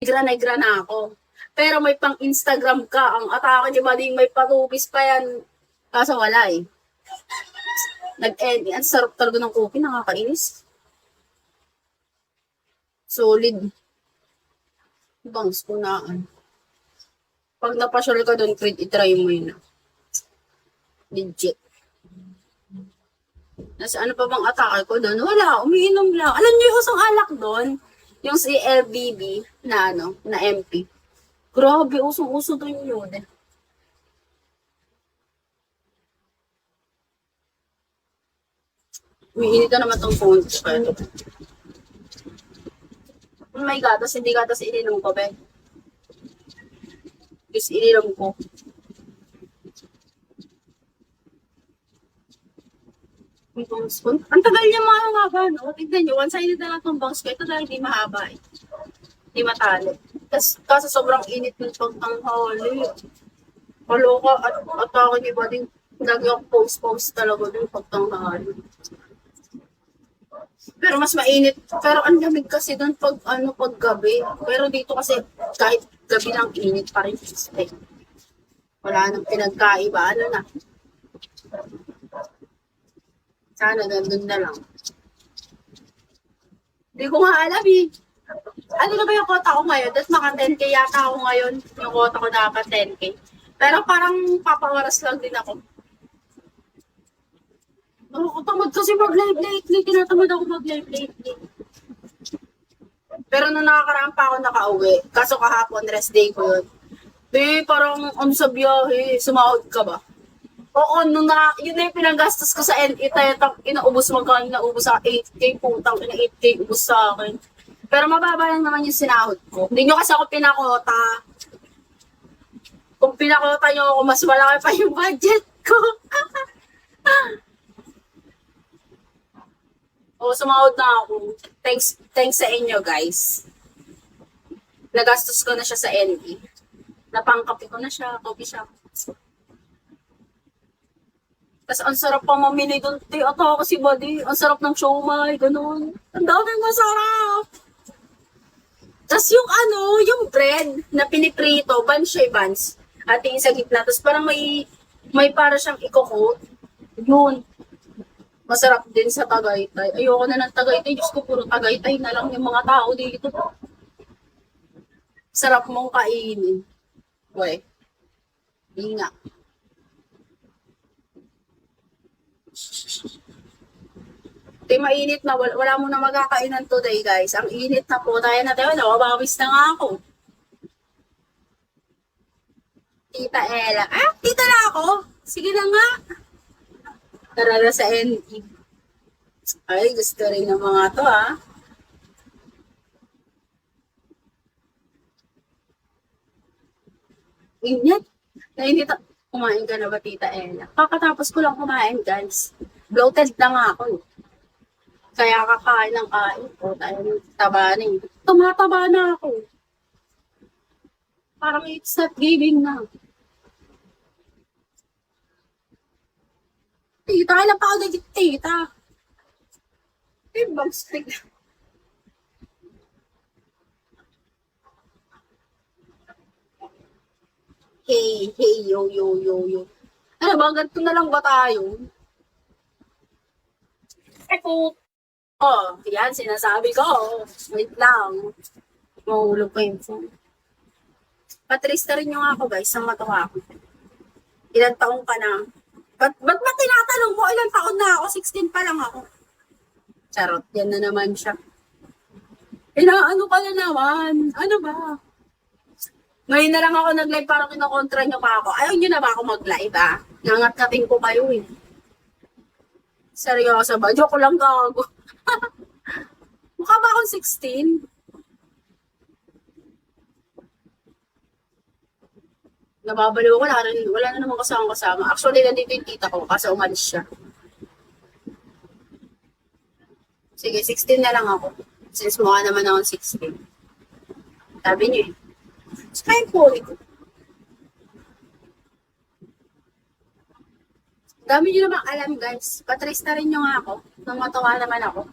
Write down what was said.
negra na ako. Pero may pang Instagram ka, ang atake ni Bading may patubis pa yan. Kaso wala eh. Ang sarap talaga ng coffee, nakakainis. Solid. Bangs kunaan. Pag napasyal ka doon, Creed, itry mo yun. Legit. Nasa ano pa bang atake ko doon? Wala, umiinom lang. Alam niyo yung usang alak doon? Yung si LBB na na MP. Grabe, usong-uso doon yun. Umiinit na naman tong phone ko. Oh my God, tapos hindi gatas ininom ko, be. Tapos ininom ko. Yung bangs ko. Ang tagal niya mahaba, no? Tignan niyo, one-sided na lang itong bangs ko. Ito dahil hindi mahaba eh. Hindi matalo. Kasi sobrang init ng pagtanghali. Kaloka at ako niya ba din lagi ako post talaga din pagtanghali. Pero mas mainit. Pero ang lamig kasi doon pag gabi. Pero dito kasi kahit gabi lang init pa rin. Wala nang pinagkaiba. Ano na. Sana gandun na lang. Hindi ko nga alam eh. Ano na ba yung quota ko ngayon? Tapos maka 10k yata ako ngayon. Yung quota ko dapat 10k. Pero parang papawaras lang din ako. Tamad kasi mag-live lately. Tinatamad ako mag-live lately. Pero nung nakakaraan pa ako nakauwi. Kaso kahapon, rest day ko yun. Parang sa biyahe, sumahod ka ba? Oo, yun na yung pinagastos ko sa NE. Inaubos magkano, inaubos sa 8k, putang ina 8k, ubos sa akin. Pero mababa lang naman yung sinahod ko. Hindi nyo kasi ako pinakota. Kung pinakota nyo ako, mas malaki pa yung budget ko. Sumahod na ako. Thanks sa inyo, guys. Nagastos ko na siya sa NE. Napangkapi ko na siya, coffee shop. Tapos ang sarap pa mamili doon. Ata kasi buddy, ang sarap ng siomai, ganun. Ang daming masarap. Tapos yung bread na piniprito, buns siya, buns. At yung sa gitna, tapos parang may para siyang i-coat. Yun. Masarap din sa Tagaytay. Ayoko na ng Tagaytay. Diyos ko, puro Tagaytay na lang yung mga tao dito. Sarap mong kainin. Uy. Hindi nga. Mainit na. Wala mo na magkakainan today, guys. Ang init na po. Tayo na tayo. Nawabawis na nga ako. Tita Ella. Tita na ako. Sige na nga. Tara na sa NE. Ay, gusto rin ng mga to, Init. Nainit. Kumain ka na ba, Tita Ella? Kakatapos ko lang kumain, guys. Bloated na nga ako. Kaya kakain ng kain ko. Tayo taba na eh. Tumataba na ako. Parang it's not giving na. Tita, kailan pa ako naging tita? Bang stick. Hey, yo. Ano ba, ganito na lang ba tayo? Yan, sinasabi ko. Wait lang. Mahulog ko yung phone. Patrista rin nyo nga ako, guys, ang matawa ako. Ilan taong ka na? Ba't ba tinatanong mo? Ilan taon na ako? 16 pa lang ako. Charot, yan na naman siya. Ano ka na naman? Ano ba? Ngayon na lang ako nag-live parang kinokontra nyo pa ako. Ayaw nyo na ba ako mag-live, Nangat-kating ko kayo, Seryoso ba? Joke lang gago. Mukha ba akong 16? Nababaliw ko, wala na naman kasama. Actually, nandito yung tita ko kasi umalis siya. Sige, 16 na lang ako. Since mukha naman akong 16. Sabi niyo eh. Sky po ito. Dami nyo namang alam, guys. Patrista rin nyo nga ako. Nang matawa naman ako.